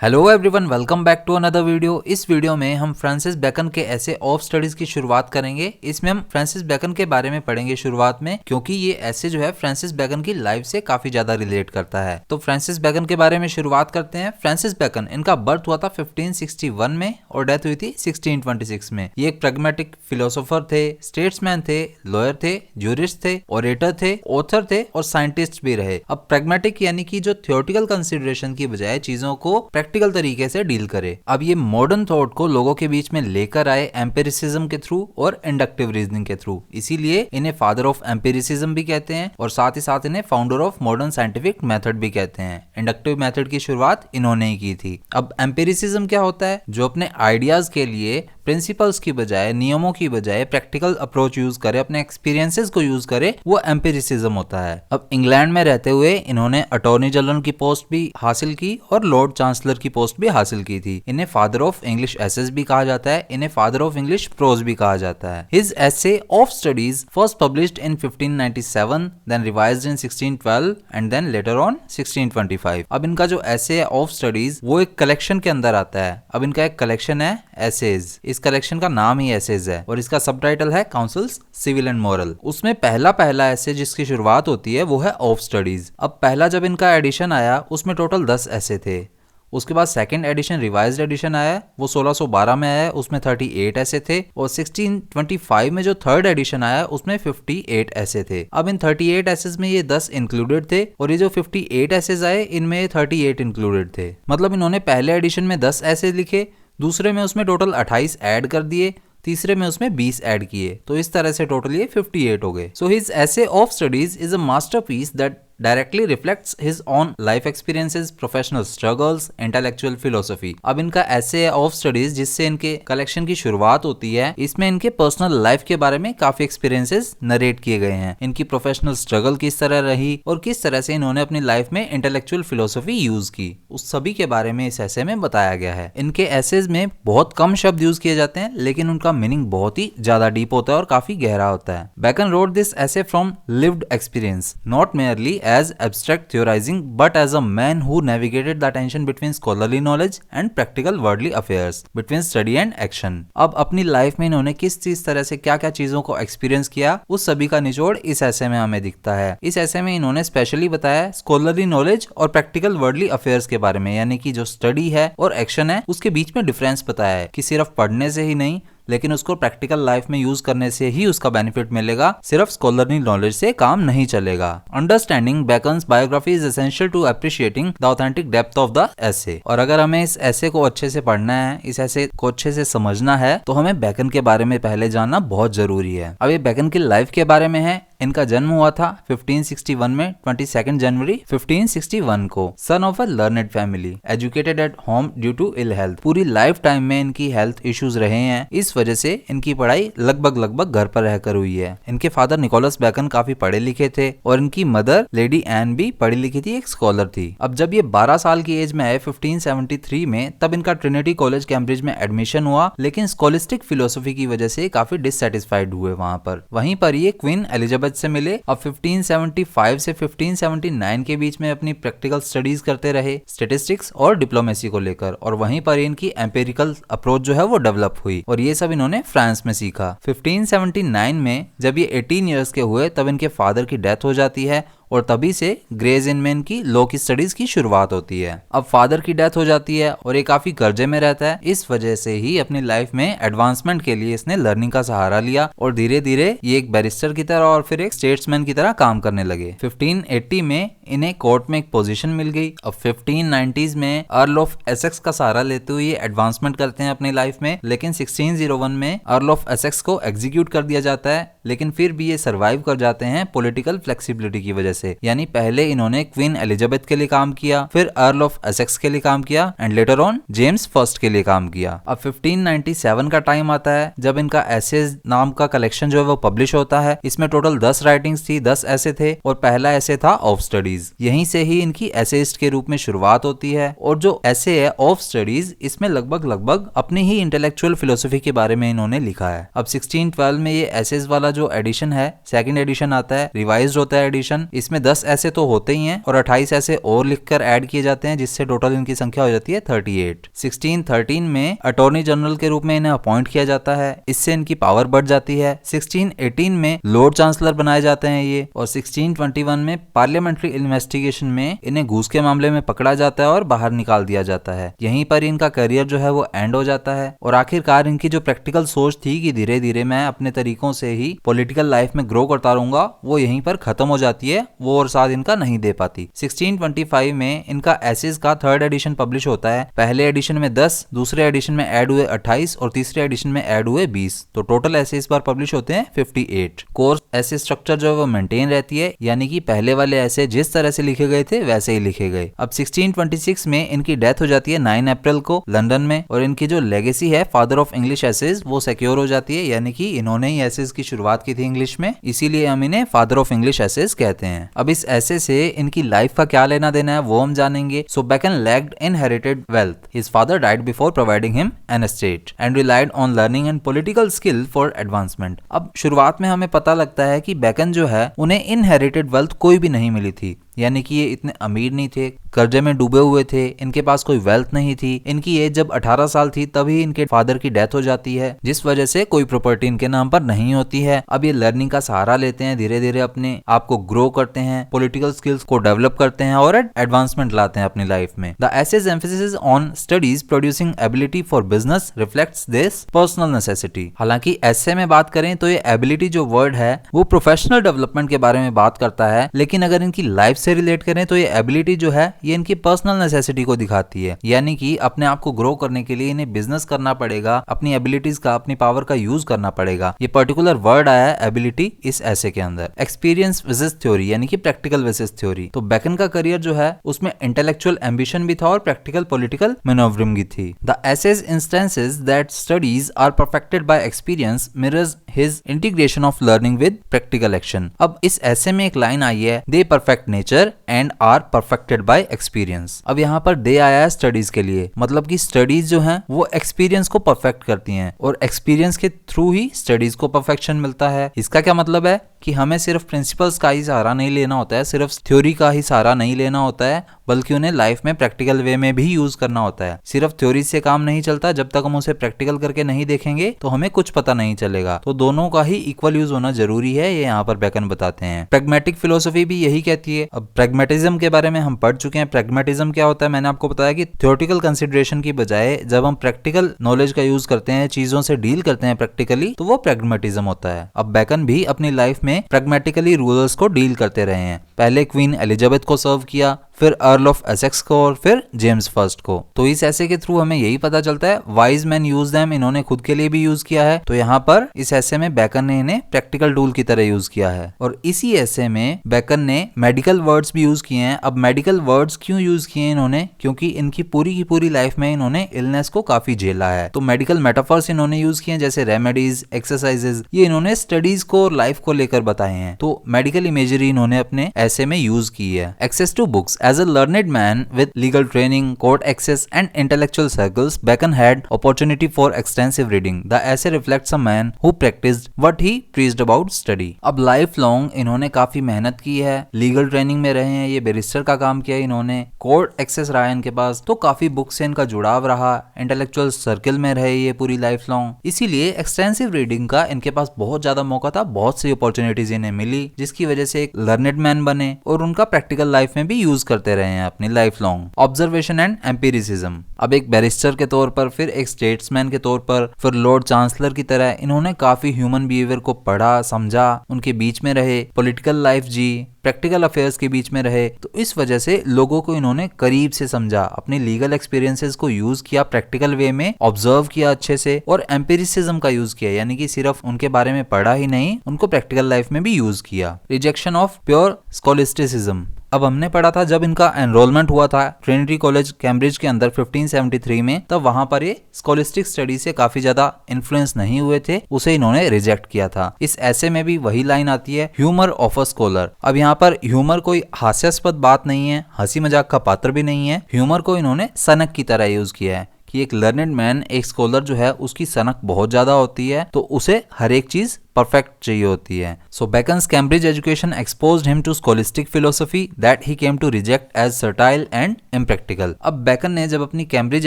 Hello everyone, welcome back to another video. इस video में हम फ्रांसिस बेकन के ऐसे ऑफ स्टडीज की शुरुआत करेंगे। इसमें हम फ्रांसिस बेकन के बारे में पढ़ेंगे शुरुआत में, क्योंकि ये ऐसे जो है फ्रांसिस बेकन की लाइफ से काफी ज्यादा रिलेट करता है। तो फ्रांसिस बेकन के बारे में शुरुआत करते हैं। फ्रांसिस बेकन, इनका बर्थ हुआ था 1561 में और डेथ हुई थी 1626 में। ये एक प्रैग्मेटिक फिलोसोफर थे, स्टेट्समैन थे, लॉयर थे, ज्यूरिस्ट थे, ओरेटर थे, ऑथर थे और साइंटिस्ट भी रहे। अब प्रैग्मेटिक यानी कि जो थियोरेटिकल कंसिडरेशन की बजाय चीजों को प्रैक्टिकल तरीके से डील करे। अब ये मॉडर्न थॉट को लोगों के बीच में लेकर आए एम्पिरिसिज्म के थ्रू और इंडक्टिव रीजनिंग के थ्रू, इसीलिए इन्हें फादर ऑफ एम्पिरिसिज्म भी कहते हैं और साथ ही साथ इन्हें founder of modern scientific method भी कहते हैं। इंडक्टिव मेथड की शुरुआत इन्होंने ही की थी। अब एम्पिरिसिज्म क्या होता है? जो अपने आइडियाज के लिए प्रिंसिपल्स की बजाय, नियमों की बजाय प्रैक्टिकल अप्रोच यूज करे, अपने एक्सपीरियंसेस को यूज करे, वो एम्पिरिसिज्म होता है। अब इंग्लैंड में रहते हुए इन्होंने अटॉर्नी जनरल की पोस्ट भी हासिल की और लॉर्ड चांसलर की पोस्ट भी हासिल की थी। इन्हें फादर ऑफ इंग्लिश एसेस भी कहा जाता है, इन्हें फादर ऑफ इंग्लिश प्रोज भी कहा जाता है। His essay of studies first published in 1597, then revised in 1612 and then later on 1625। अब इनका जो एसे ऑफ स्टडीज वो एक कलेक्शन के अंदर आता है। अब इनका एक कलेक्शन है एसेज, इस कलेक्शन का नाम ही एसेज है और इसका सबटाइटल है काउंसिल्स सिविल एंड मॉरल। उसमें पहला एसे जिसकी शुरुआत होती है वो है ऑफ स्टडीज। अब पहला जब इनका एडिशन आया उसमें टोटल 10 एसे थे। उसके बाद सेकंड एडिशन, रिवाइज्ड एडिशन आया, वो 1612 में आया, उसमें 38 ऐसे थे और 1625 में जो थर्ड एडिशन आया उसमें 58 ऐसे थे। अब इन 38 एसेस में ये 10 इंक्लूडेड थे और ये जो 58 एसेस आए इनमें 38 इंक्लूडेड थे। मतलब इन्होंने पहले एडिशन में 10 ऐसे लिखे, दूसरे में उसमें टोटल 28 ऐड कर दिए, तीसरे में उसमें 20 ऐड किए, तो इस तरह से टोटल ये 58 हो गए। So his essay of studies is a masterpiece that directly reflects his own life experiences, professional struggles, intellectual philosophy। अब इनका ऐसे ऑफ स्टडीज जिससे इनके कलेक्शन की शुरुआत होती है, इसमें इनके पर्सनल लाइफ के बारे में काफी एक्सपीरियंसेस नरेट किए गए हैं। इनकी प्रोफेशनल स्ट्रगल किस तरह रही और किस तरह से इन्होंने अपनी लाइफ में इंटेलेक्चुअल फिलोसफी यूज की, उस सभी के बारे में इस ऐसे में बताया गया है। इनके ऐसेज में बहुत कम शब्द यूज किए जाते हैं, लेकिन उनका मीनिंग बहुत ही ज्यादा डीप होता है और काफी गहरा होता है। बेकन रोट दिस ऐसे from lived experience, not merely as abstract theorizing but as a man who navigated the tension between scholarly knowledge and practical worldly affairs, between study and action। अब अपनी लाइफ में इन्होंने किस तरह से क्या क्या चीजों को एक्सपीरियंस किया, उस सभी का निचोड़ इस ऐसे में हमें दिखता है। इस ऐसे में इन्होंने स्पेशली बताया स्कॉलरली नॉलेज और प्रैक्टिकल वर्ल्डली अफेयर्स के बारे में, यानी कि जो स्टडी है और एक्शन है उसके बीच में डिफरेंस बताया है कि सिर्फ पढ़ने से ही नहीं, लेकिन उसको प्रैक्टिकल लाइफ में यूज करने से ही उसका बेनिफिट मिलेगा, सिर्फ स्कॉलरली नॉलेज से काम नहीं चलेगा। Understanding Bacon's biography is essential to appreciating the authentic depth of the essay. और अगर हमें इस ऐसे को अच्छे से पढ़ना है, इस ऐसे को अच्छे से समझना है, तो हमें बेकन के बारे में पहले जानना बहुत जरूरी है। अब ये बेकन की लाइफ के बारे में है। इनका जन्म हुआ था 1561 में 22 जनवरी 1561 को। Son of a learned family, educated at home due to ill health. पूरी लाइफ टाइम में इनकी हेल्थ इश्यूज रहे हैं, इस वजह से इनकी पढ़ाई लगभग घर पर रहकर हुई है। इनके फादर निकोलस बेकन काफी पढ़े लिखे थे और इनकी मदर लेडी एन भी पढ़ी लिखी थी, एक स्कॉलर थी। अब जब ये 12 साल की एज में आए 1573 में, तब इनका ट्रिनिटी कॉलेज कैम्ब्रिज में एडमिशन हुआ, लेकिन स्कॉलिस्टिक फिलोसफी की वजह से काफी डिससेटिस्फाइड हुए वहां पर। वहीं पर ये क्वीन एलिजाबेथ से मिले। अब 1575 से 1579 के बीच में अपनी प्रैक्टिकल स्टडीज करते रहे, स्टैटिस्टिक्स और डिप्लोमेसी को लेकर, और वहीं पर इनकी एम्पिरिकल अप्रोच जो है वो डेवलप हुई और ये सब इन्होंने फ्रांस में सीखा। 1579 में जब ये 18 ईयर्स के हुए तब इनके फादर की डेथ हो जाती है और तभी से ग्रेज इन में इनकी लॉ की स्टडीज की शुरुआत होती है। अब फादर की डेथ हो जाती है और ये काफी कर्जे में रहता है, इस वजह से ही अपनी लाइफ में एडवांसमेंट के लिए इसने लर्निंग का सहारा लिया और धीरे धीरे ये एक बैरिस्टर की तरह और फिर एक स्टेट्समैन की तरह काम करने लगे। 1580 में इन्हें कोर्ट में एक पोजीशन मिल गई। अब 1590s में अर्ल ऑफ एसेक्स का सहारा लेते हुए एडवांसमेंट करते हैं अपनी लाइफ में, लेकिन 1601 में अर्ल ऑफ एसेक्स को एग्जीक्यूट कर दिया जाता है, लेकिन फिर भी ये सर्वाइव कर जाते हैं पॉलिटिकल फ्लेक्सिबिलिटी की वजह से। यानी पहले इन्होंने क्वीन एलिजाबेथ के लिए काम किया, फिर अर्ल ऑफ एसेक्स के लिए काम किया and later on James first के लिए काम किया। अब 1597 का टाइम आता है जब इनका एसेज नाम का कलेक्शन जो है वो पब्लिश होता है। इसमें टोटल 10 राइटिंग्स थी, 10 ऐसे थे और पहला ऐसे था ऑफ स्टडीज। यहीं से ही इनकी एसेइस्ट के रूप में शुरुआत होती है और जो ऐसे है ऑफ स्टडीज, इसमें लगभग अपनी ही इंटेलेक्चुअल फिलोसफी के बारे में इन्होंने लिखा है। अब 1612 में ये एसेज वाला जो एडिशन है, सेकंड एडिशन आता है, रिवाइज्ड होता है एडिशन, इसमें 10 ऐसे तो होते ही हैं और 28 ऐसे और लिखकर ऐड किए जाते हैं, जिससे टोटल इनकी संख्या हो जाती है 38। 1613 में अटॉर्नी जनरल के रूप में इन्हें अपॉइंट किया जाता है, इससे इनकी पावर बढ़ जाती है। 1618 में लॉर्ड चांसलर बनाए जाते हैं ये, और 1621 में पार्लियामेंट्री इन्वेस्टिगेशन में इन्हें घूस के मामले में पकड़ा जाता है और बाहर निकाल दिया जाता है। यहीं पर इनका करियर जो है वो एंड हो जाता है और आखिरकार इनकी जो प्रैक्टिकल सोच थी कि धीरे धीरे मैं अपने तरीकों से ही पॉलिटिकल लाइफ में ग्रो करता रहूंगा, वो यहीं पर खत्म हो जाती है, वो और साथ इनका नहीं दे पाती। 1625 में इनका एसेज का थर्ड एडिशन पब्लिश होता है। पहले एडिशन में 10, दूसरे एडिशन में ऐड हुए 28 और तीसरे एडिशन में ऐड हुए 20, तो टोटल ऐसे इस बार पब्लिश होते हैं 58। कोर्स ऐसे स्ट्रक्चर जो है वो मेंटेन रहती है, यानी कि पहले वाले ऐसे जिस तरह से लिखे गए थे वैसे ही लिखे गए। अब 1626 में इनकी डेथ हो जाती है 9 अप्रैल को लंदन में, और इनकी जो लेगेसी है फादर ऑफ इंग्लिश एसेज वो सिक्योर हो जाती है, यानी कि इन्होंने ही एसेज की शुरुआत की थी इंग्लिश में, इसीलिए हम इन्हें फादर ऑफ इंग्लिश एसेज कहते हैं। अब इस ऐसे से इनकी लाइफ का क्या लेना देना है वो हम जानेंगे। So Bacon lacked inherited wealth, his father died before providing him an estate and relied on learning and political skill for advancement. अब शुरुआत में हमें पता लगता है कि बेकन जो है उन्हें इनहेरिटेड वेल्थ कोई भी नहीं मिली थी, यानी कि ये इतने अमीर नहीं थे, कर्जे में डूबे हुए थे, इनके पास कोई वेल्थ नहीं थी। इनकी एज जब 18 साल थी तभी इनके फादर की डेथ हो जाती है, जिस वजह से कोई प्रॉपर्टी इनके नाम पर नहीं होती है। अब ये लर्निंग का सहारा लेते हैं, धीरे धीरे अपने आप को ग्रो करते हैं, पॉलिटिकल स्किल्स को डेवलप करते हैं और एडवांसमेंट लाते हैं अपनी लाइफ में। The essays emphasis on studies producing ability for business reflects this personal necessity. हालांकि ऐसे में बात करें तो ये एबिलिटी जो वर्ड है वो प्रोफेशनल डेवलपमेंट के बारे में बात करता है, लेकिन अगर इनकी लाइफ से रिलेट करें तो ये एबिलिटी जो है ये इनकी पर्सनल नेसेसिटी को दिखाती है, यानी कि अपने आप को ग्रो करने के लिए इन्हें बिजनेस करना पड़ेगा, अपनी एबिलिटीज का, अपनी पावर का यूज करना पड़ेगा। ये पर्टिकुलर वर्ड आया है एबिलिटी इस ऐसे के अंदर। एक्सपीरियंस वर्सेस थ्योरी, यानी कि प्रैक्टिकल वर्सेस थ्योरी। तो बेकन का करियर जो है उसमें इंटेलेक्चुअल एम्बिशन भी था और प्रैक्टिकल पॉलिटिकल मैनोवरिंग भी थी। The essays instances that studies are perfected by experience mirrors his integration of learning with practical action. अब इस ऐसे में एक लाइन आई है, they perfect nature and are perfected by experience. अब यहाँ पर दे आया है स्टडीज के लिए, मतलब कि स्टडीज जो हैं वो एक्सपीरियंस को परफेक्ट करती हैं और एक्सपीरियंस के थ्रू ही स्टडीज को परफेक्शन मिलता है। इसका क्या मतलब है कि हमें सिर्फ प्रिंसिपल्स का ही सहारा नहीं लेना होता है, सिर्फ थ्योरी का ही सहारा नहीं लेना होता है, बल्कि उन्हें लाइफ में प्रैक्टिकल वे में भी यूज करना होता है। सिर्फ थ्योरी से काम नहीं चलता, जब तक हम उसे प्रैक्टिकल करके नहीं देखेंगे तो हमें कुछ पता नहीं चलेगा। तो दोनों का ही इक्वल यूज होना जरूरी है, ये यहाँ पर बेकन बताते हैं। प्रैग्मेटिक फिलोसफी भी यही कहती है। अब प्रैग्मेटिज्म के बारे में हम पढ़ चुके हैं। प्रैग्मेटिज्म क्या होता है, मैंने आपको बताया कि थ्योरेटिकल कंसिडरेशन की बजाय जब हम प्रैक्टिकल नॉलेज का यूज करते हैं, चीजों से डील करते हैं प्रैक्टिकली, तो वो प्रैग्मेटिज्म होता है। अब बेकन भी अपनी लाइफ में प्रैग्मेटिकली रूलर्स को डील करते रहे हैं। पहले क्वीन एलिजाबेथ को सर्व किया, फिर अर्ल ऑफ एसेक्स को और फिर जेम्स फर्स्ट को। तो इस ऐसे के थ्रू हमें यही पता चलता है वाइज मैन यूज देम, इन्होंने खुद के लिए भी यूज किया है। तो यहाँ पर इस ऐसे में बेकन ने इन्हें प्रैक्टिकल टूल की तरह यूज किया है। और इसी ऐसे में बेकन ने मेडिकल वर्ड्स भी यूज किए हैं। अब मेडिकल वर्ड्स क्यों यूज किए हैं इन्होंने, क्योंकि इनकी पूरी की पूरी लाइफ में इन्होंने इलनेस को काफी झेला है। तो मेडिकल मेटाफर्स इन्होंने यूज किए हैं, जैसे रेमेडीज, एक्सरसाइजेज, ये इन्होंने स्टडीज को और लाइफ को लेकर बताए हैं। तो मेडिकल इमेजरी इन्होंने अपने ऐसे में यूज की है। Access to books, as a learned man with legal training, court access and intellectual circles, Bacon had opportunity for extensive reading. The essay reflects a man who practiced what he preached about study. अब life long इन्होंने काफी मेहनत की है, legal training में रहे हैं, ये बैरिस्टर का काम किया इन्होंने, कोर्ट एक्सेस रहा है इनके पास, तो काफी बुक से इनका जुड़ाव रहा, इंटेलेक्चुअल सर्किल में रहे ये पूरी लाइफ लॉन्ग। इसीलिए एक्सटेंसिव रीडिंग का इनके पास बहुत ज्यादा मौका था, बहुत सी अपॉर्चुनिटीज इन्हें मिली, जिसकी वजह से एक लर्नेड मैन बने और उनका प्रैक्टिकल लाइफ में भी यूज करते रहे हैं अपनी life long. Observation and empiricism, अब एक बैरिस्टर के तौर पर, फिर एक स्टेट्समैन के तौर पर, फिर लॉर्ड चांसलर की तरह इन्होंने काफी ह्यूमन बिहेवियर को पढ़ा, समझा, उनके बीच में रहे, पॉलिटिकल लाइफ जी, प्रैक्टिकल अफेयर्स के बीच में रहे। तो इस वजह से लोगों को इन्होंने करीब से समझा, अपने लीगल एक्सपीरियंसेस को यूज किया, प्रैक्टिकल वे में ऑब्जर्व किया अच्छे से, और एम्पिरिसिज्म का यूज किया, यानी कि सिर्फ उनके बारे में पढ़ा ही नहीं, उनको प्रैक्टिकल लाइफ में भी यूज किया। रिजेक्शन ऑफ प्योर स्कॉलिस्टिसिज्म, अब हमने पढ़ा था जब इनका एनरोलमेंट हुआ था ट्रिनिटी कॉलेज कैम्ब्रिज के अंदर 1573 में, तब वहां पर ये स्कॉलिस्टिक स्टडी से काफी ज्यादा इन्फ्लुएंस नहीं हुए थे, उसे इन्होंने रिजेक्ट किया था। इस ऐसे में भी वही लाइन आती है, ह्यूमर ऑफ अ स्कॉलर। अब यहाँ पर ह्यूमर कोई हास्यास्पद बात नहीं है, हंसी मजाक का पात्र भी नहीं है, ह्यूमर को इन्होंने सनक की तरह यूज किया है कि एक लर्नेड मैन, एक स्कॉलर जो है उसकी सनक बहुत ज्यादा होती है, तो उसे हर एक चीज परफेक्ट चाहिए होती है। So Bacon's Cambridge education exposed him to scholastic philosophy that he came to reject as sterile and impractical. अब बैकन ने जब अपनी कैम्ब्रिज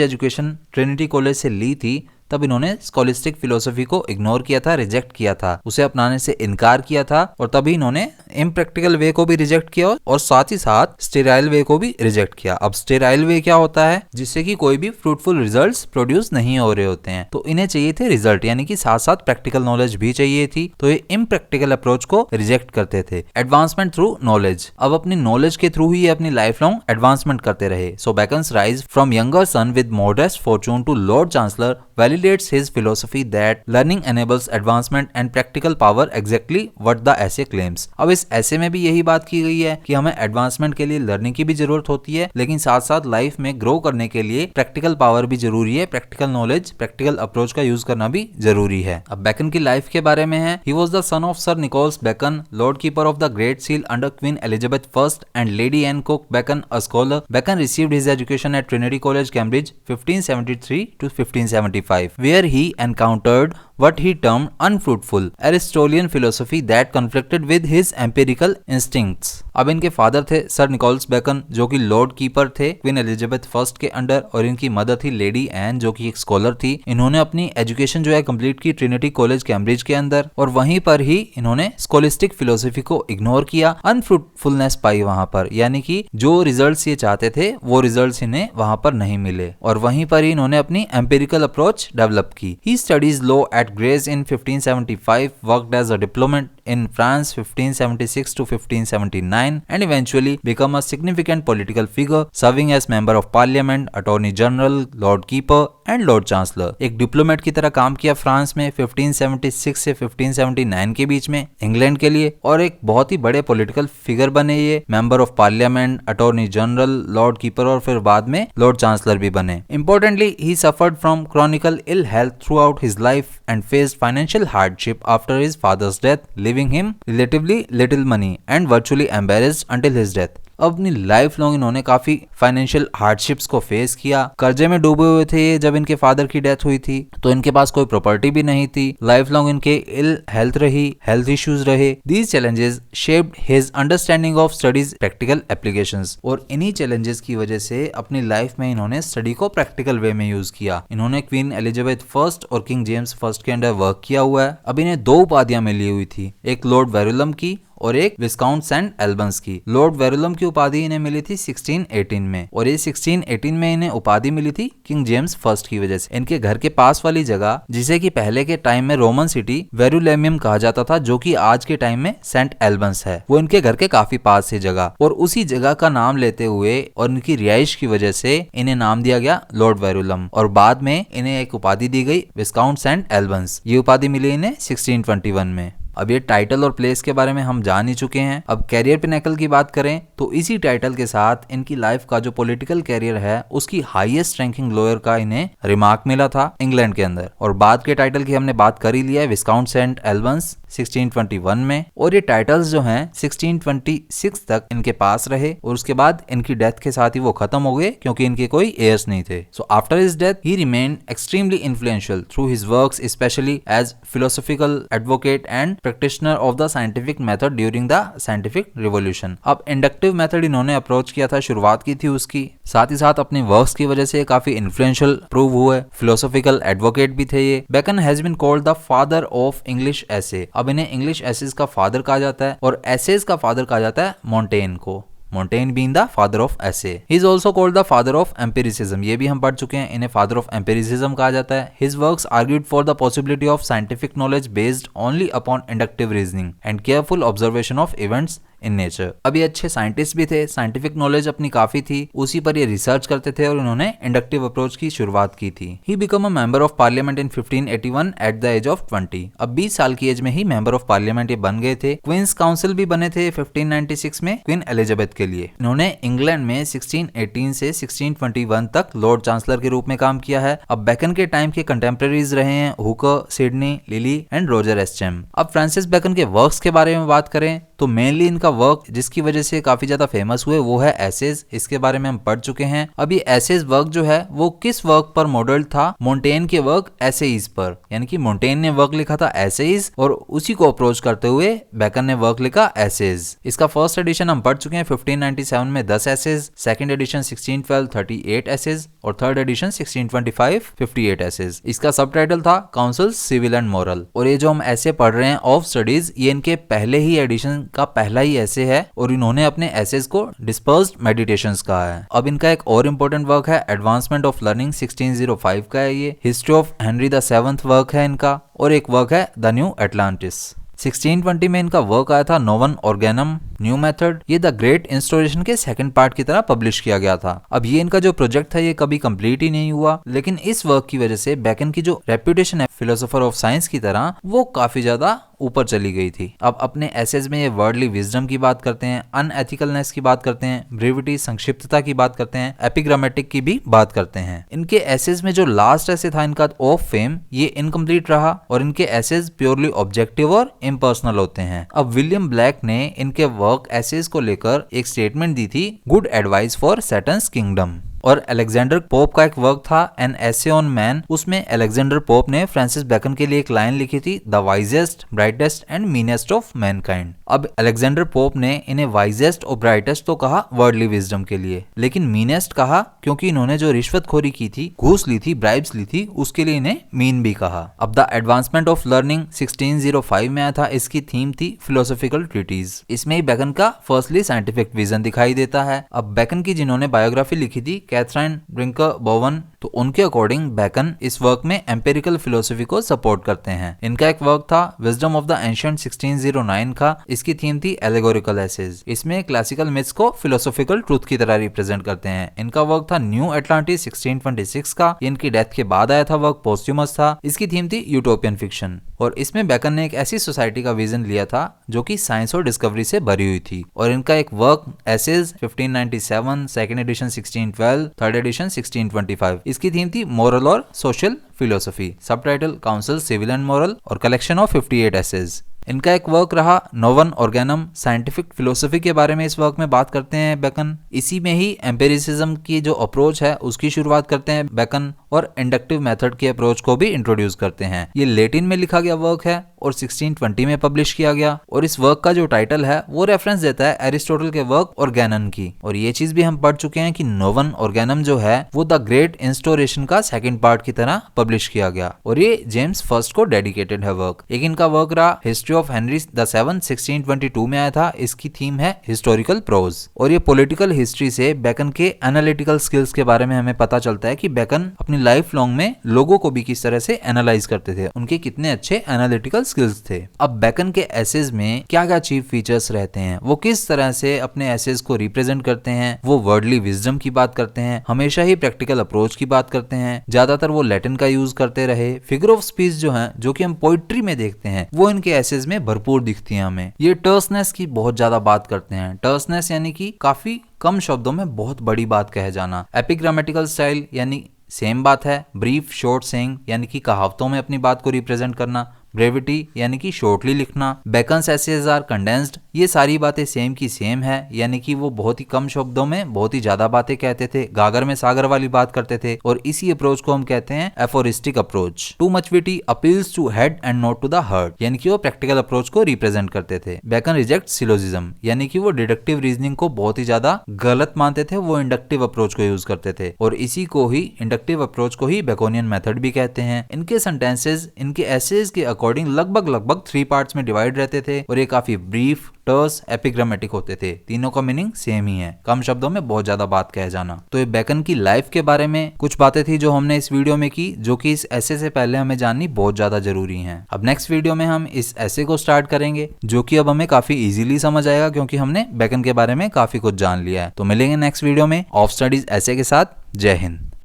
एजुकेशन ट्रिनिटी कॉलेज से ली थी तब इन्होंने स्कॉलिस्टिक फिलोसफी को इग्नोर किया था, रिजेक्ट किया था, उसे अपनाने से इनकार किया था, और तभी इन्होंने इम्प्रैक्टिकल वे को भी रिजेक्ट किया और साथ ही साथ स्टेराइल वे को भी रिजेक्ट किया। अब स्टेराइल वे क्या होता है? जिससे कि कोई भी फ्रूटफुल रिजल्ट्स प्रोड्यूस नहीं हो रहे होते हैं, तो इन्हें चाहिए थे रिजल्ट, यानी कि साथ साथ प्रैक्टिकल नॉलेज भी चाहिए थी, तो ये इम्प्रैक्टिकल अप्रोच को रिजेक्ट करते थे। एडवांसमेंट थ्रू नॉलेज, अब अपनी नॉलेज के थ्रू ही अपनी लाइफ लॉन्ग एडवांसमेंट करते रहे। So Bacon's rise from younger son with modest fortune to lord chancellor validates his philosophy that learning enables advancement and practical power, exactly what the essay claims। अब इस ऐसे में भी यही बात की गई है कि हमें एडवांसमेंट के लिए लर्निंग की भी जरूरत होती है, लेकिन साथ साथ लाइफ में ग्रो करने के लिए प्रैक्टिकल पावर भी जरूरी है, प्रैक्टिकल नॉलेज, प्रैक्टिकल अप्रोच का यूज करना भी जरूरी है। अब बैकन की लाइफ के बारे में है, he was the son of Sir Nicholas Bacon, Lord Keeper of the Great Seal under Queen Elizabeth first and Lady Anne Cooke Bacon, a scholar. Bacon received his education at Trinity College Cambridge 1573 to 1575, where he encountered what he termed unfruitful Aristotelian philosophy that conflicted with his empirical instincts। अब इनके father थे sir Nicholas bacon, जो कि Lord keeper थे queen Elizabeth first के under, और इनकी mother थी लेडी एन, जो कि एक स्कॉलर थी। इन्होंने अपनी एजुकेशन जो है कंप्लीट की ट्रिनिटी कॉलेज कैम्ब्रिज के अंदर, और वहीं पर ही इन्होंने स्कॉलिस्टिक फिलोसफी को इग्नोर किया, अनफ्रूटफुलनेस पाई वहां पर, यानी कि जो रिजल्ट्स ये चाहते थे वो रिजल्ट्स इन्हें वहां पर नहीं मिले, और वहीं पर ही इन्होंने अपनी एम्पिरिकल अप्रोच डेवलप की। He studies law at Grace in 1575, worked as a diplomat in France 1576 to 1579, and eventually become a significant political figure, serving as member of parliament, attorney general, lord keeper and lord chancellor। एक diplomat की तरह काम किया France में 1576 से 1579 के बीच में England के लिए, और एक बहुत ही बड़े पॉलिटिकल फिगर बने ये, member of parliament, attorney general, lord keeper और फिर बाद में लॉर्ड चांसलर भी बने। Importantly he suffered from chronical ill health throughout his life and faced financial hardship after his father's death, leaving him relatively little money and virtually embarrassed until his death। अपनी life long इन्होंने काफी financial hardships को face किया, कर्जे में डूबे हुए थे जब इनके फादर की डेथ हुई थी, तो इनके पास कोई प्रॉपर्टी भी नहीं थी, लाइफ लॉन्ग इनके इल हेल्थ रही, हेल्थ इश्यूज रहे। These challenges shaped his understanding of studies practical applications, और इन्हीं चैलेंजेस की वजह से अपनी लाइफ में इन्होंने स्टडी को प्रैक्टिकल वे में यूज किया। इन्होंने क्वीन एलिजाबेथ फर्स्ट और किंग जेम्स फर्स्ट के अंडर वर्क किया हुआ है। अब इन्हें 2 उपाधियां मिली हुई थी, एक लॉर्ड वेरुलम की और एक विस्काउंट सेंट एल्बंस की। लॉर्ड वेरुलम की उपाधि इन्हें मिली थी 1618 में, और ये 1618 में इन्हें उपाधि मिली थी किंग जेम्स फर्स्ट की वजह से। इनके घर के पास वाली जगह, जिसे कि पहले के टाइम में रोमन सिटी वेरुलेमियम कहा जाता था, जो कि आज के टाइम में सेंट एल्बंस है, वो इनके घर के काफी पास है जगह, और उसी जगह का नाम लेते हुए और इनकी रिहाइश की वजह से इन्हें नाम दिया गया लॉर्ड वेरुलम, और बाद में इन्हें एक उपाधि दी गई विस्काउंट सेंट एल्बंस। ये उपाधि मिली इन्हें 1621 में। अब ये टाइटल और प्लेस के बारे में हम जान ही चुके हैं। अब कैरियर पिनेकल की बात करें तो इसी टाइटल के साथ इनकी लाइफ का जो पॉलिटिकल कैरियर है उसकी हाईएस्ट रैंकिंग लॉयर का इन्हें रिमार्क मिला था इंग्लैंड के अंदर। और बाद के टाइटल की हमने बात कर ही लिया है, विस्काउंट सेंट एल्बंस 1621 में, और ये टाइटल्स जो हैं 1626 तक इनके पास रहे, और उसके बाद इनकी डेथ के साथ ही वो खत्म हो गए क्योंकि इनके कोई एयर्स नहीं थे। So after his death he remained extremely influential through his works, specially as philosophical advocate and practitioner of the scientific method during the scientific revolution. अब इंडक्टिव मेथड इन्होंने अप्रोच किया था, शुरुआत की थी उसकी, साथ ही साथ अपने वर्क्स की वजह से काफी इन्फ्लुएंशियल प्रूव हुए, फिलोसॉफिकल एडवोकेट भी थे ये। Bacon has been called the father of English essay. अब इन्हें इंग्लिश एसेज का फादर कहा जाता है, और एसेज का फादर कहा जाता है मोंटेन को, Montaigne being the father of essay. He is also called the father of empiricism, ये भी हम पढ़ चुके हैं, इन्हें फादर ऑफ एम्पिरिसिज्म कहा जाता है। His works argued for the possibility of scientific knowledge based only upon inductive reasoning and careful observation of events in nature. अब ये अच्छे साइंटिस्ट भी थे, साइंटिफिक नॉलेज अपनी काफी थी, उसी पर ये रिसर्च करते थे और इन्होंने इंडक्टिव अप्रोच की शुरुआत की थी। He become a member of parliament in 1581 at the age of 20। अब 20 साल की एज में ही मेंबर ऑफ पार्लियामेंट ये बन गए थे। क्वींस काउंसिल भी बने थे 1596 में क्वीन एलिजाबेथ के लिए। इन्होंने इंग्लैंड में 1618 से 1621 तक लॉर्ड चांसलर के रूप में काम किया है। अब बैकन के टाइम के कंटेम्परेरीज रहे हैं Hooker, Sidney, Lyly and Roger Ascham. अब फ्रांसिस बैकन के वर्क्स के बारे में बात करें तो मेनली इनका वर्क जिसकी वजह से काफी ज्यादा फेमस हुए वो है एसेज। इसके बारे में हम पढ़ चुके हैं। अब ये एसेज वर्क जो है वो किस वर्क पर मॉडल था? मोंटेन के वर्क एसेज पर, यानी कि मोंटेन ने वर्क लिखा था एसेज और उसी को अप्रोच करते हुए बेकन ने वर्क लिखा एसेज। इसका फर्स्ट एडिशन हम पढ़ चुके हैं 1597 में 10 एसेज, सेकंड एडिशन 1612 38 एसेज और थर्ड एडिशन 1625 58 एसेज। इसका सबटाइटल था काउंसिल सिविल एंड मॉरल। और ये जो हम ऐसे पढ़ रहे हैं ऑफ स्टडीज, ये इनके पहले ही एडिशन का पहला ही ऐसे है और इन्होंने अपने एसेज को डिस्पर्स्ड मेडिटेशंस कहा है। अब इनका एक और इम्पोर्टेंट वर्क है एडवांसमेंट ऑफ लर्निंग 1605 का है। ये history of Henry the seventh work है इनका, और एक वर्क है द न्यू एटलांटिस। 1620 में इनका वर्क आया था नोवन ऑर्गेनम न्यू मेथड। ये द ग्रेट इंस्टोरेशन के सेकंड पार्ट की तरह पब्लिश किया गया था। अब ये इनका जो प्रोजेक्ट था ये कभी कंप्लीट ही नहीं हुआ, लेकिन इस वर्क की वजह से बेकन की जो रेप्यूटेशन है फिलोसोफर ऑफ साइंस की तरह वो काफी ज्यादा ऊपर चली गई थी। अब अपने एसेज में ये वर्डली विजडम की बात करते हैं, अनएथिकलनेस की बात करते हैं, ब्रेविटी संक्षिप्तता की बात करते हैं, एपिग्रामेटिक की भी बात करते हैं। इनके एसेज में जो लास्ट ऐसे था इनका ऑफ फेम, ये इनकम्प्लीट रहा और इनके एसेज प्योरली ऑब्जेक्टिव और इम्पर्सनल होते हैं। अब विलियम ब्लैक ने इनके वर्क एसेज को लेकर एक स्टेटमेंट दी थी, गुड एडवाइस फॉर सैटन्स किंगडम। और अलेक्जेंडर पोप का एक वर्क था एन एसे ऑन मैन, उसमें अलेक्जेंडर पोप ने फ्रांसिस बेकन के लिए एक लाइन लिखी थी, the wisest brightest and meanest of Mankind. अब अलेक्जेंडर पोप ने इन्हें वाइजेस्ट और ब्राइटेस्ट तो कहा वर्ल्डली विजडम के लिए, लेकिन मीनेस्ट कहा क्योंकि इन्होंने जो रिश्वतखोरी की थी, घूस ली थी, ब्राइब्स ली थी, उसके लिए इन्हें मीन भी कहा। अब द एडवांसमेंट ऑफ लर्निंग 1605 में आया था। इसकी थीम थी फिलोसॉफिकल ट्रीटीज। इसमें ही बेकन का फर्स्टली साइंटिफिक विजन दिखाई देता है। अब बेकन की जिन्होंने बायोग्राफी लिखी थी कैथरीन ब्रिंकर बोवन, तो उनके अकॉर्डिंग बेकन इस वर्क में एम्पिरिकल फिलोसफी को सपोर्ट करते हैं। इनका एक वर्क था विजडम ऑफ द एंशिएंट 1609 का। इसकी थीम थी एलेगोरिकल एसेज। इसमें क्लासिकल मिथ्स को फिलोसॉफिकल ट्रूथ की तरह रिप्रेजेंट करते हैं। इनका वर्क था न्यू एटलांटिस 1626 का। इनकी डेथ के बाद आया था वर्क, पोस्ट्यूमस था। इसकी थीम थी यूटोपियन फिक्शन और इसमें बेकन ने एक ऐसी सोसाइटी का विजन लिया था जो कि साइंस और डिस्कवरी से भरी हुई थी। और इनका एक work essays 1597, second edition 1612, third edition 1625। इसकी थीम थी मोरल और social philosophy. Subtitle counsel civil and moral और कलेक्शन ऑफ 58 एसेज। इनका एक वर्क रहा नोवन ऑर्गेनम साइंटिफिक फिलोसफी के बारे में। इस वर्क में बात करते हैं बेकन। इसी में ही एम्पिरिसिज्म की जो अप्रोच है उसकी शुरुआत करते हैं बेकन और इंडक्टिव मेथड के अप्रोच को भी इंट्रोड्यूस करते हैं। ये लैटिन में लिखा गया वर्क है और 1620 में पब्लिश किया गया। और इस वर्क का जो टाइटल है वो रेफरेंस देता है एरिस्टोटल के वर्क ऑर्गेनन की। और ये चीज भी हम पढ़ चुके हैं कि नोवन ऑर्गेनम जो है वो द ग्रेट इंस्टोरेशन का सेकंड पार्ट की तरह पब्लिश किया गया और ये जेम्स फर्स्ट को डेडिकेटेड है वर्क। एक इनका वर्क रहा history of Henry the seventh 1622 में आया था। इसकी थीम है हिस्टोरिकल प्रोज। और ये पॉलिटिकल हिस्ट्री से बेकन के एनालिटिकल स्किल्स के बारे में हमें पता चलता है कि बेकन अपनी लाइफ लॉन्ग में लोगों को भी किस तरह से एनालाइज करते थे, उनके कितने अच्छे एनालिटिकल स्किल्स थे। अब बेकन के एसेज में क्या क्या चीफ फीचर्स रहते हैं, वो किस तरह से अपने एसेज को रिप्रेजेंट करते हैं। वो वर्डली विजडम की बात करते हैं, हमेशा ही प्रैक्टिकल अप्रोच की बात करते हैं, ज्यादातर वो लैटिन का यूज करते रहे। फिगर ऑफ स्पीच जो है, जो कि हम पोइट्री में देखते हैं, वो इनके एसेज में भरपूर दिखती है हमें। ये टर्सनेस की बहुत ज्यादा बात करते हैं। टर्सनेस यानी कि काफी कम शब्दों में बहुत बड़ी बात कह जाना। एपिग्रामेटिकल स्टाइल यानी सेम बात है। ब्रीफ शॉर्ट सेइंग यानी कि कहावतों में अपनी बात को रिप्रेजेंट करना। ब्रेविटी यानी कि शॉर्टली लिखना। बेकन्स एसेज आर कंडेंस्ड, ये सारी बातें सेम की सेम है, यानी कि वो बहुत ही कम शब्दों में बहुत ही ज्यादा बातें कहते थे, गागर में सागर वाली बात करते थे। और इसी अप्रोच को हम कहते हैं aphoristic approach. Too much witty appeals to head and not to the heart, यानी कि वो प्रैक्टिकल अप्रोच को रिप्रेजेंट करते थे। बेकन रिजेक्ट सिलोजिज्म, यानी कि वो डिडक्टिव रीजनिंग को बहुत ही ज्यादा गलत मानते थे, वो इंडक्टिव अप्रोच को यूज करते थे। और इसी को ही इंडक्टिव अप्रोच को ही बेकोनियन मेथड भी कहते हैं। इनके सेंटेंसेस इनके एसेज के अकॉर्डिंग लगभग 3 पार्ट्स में डिवाइड रहते थे और ये काफी ब्रीफ, टर्स, एपिग्रामेटिक होते थे। तीनों का मीनिंग सेम ही है, कम शब्दों में बहुत ज्यादा बात कह जाना। तो ये बेकन की लाइफ के बारे में कुछ बातें थी जो हमने इस वीडियो में की, जो कि इस ऐसे से पहले हमें जाननी बहुत ज्यादा जरूरी है। अब नेक्स्ट वीडियो में हम इस ऐसे को स्टार्ट करेंगे, जो कि अब हमें काफी इजीली समझ आएगा क्योंकि हमने बेकन के बारे में काफी कुछ जान लिया है। तो मिलेंगे नेक्स्ट वीडियो में ऑफ स्टडीज ऐसे के साथ। जय हिंद।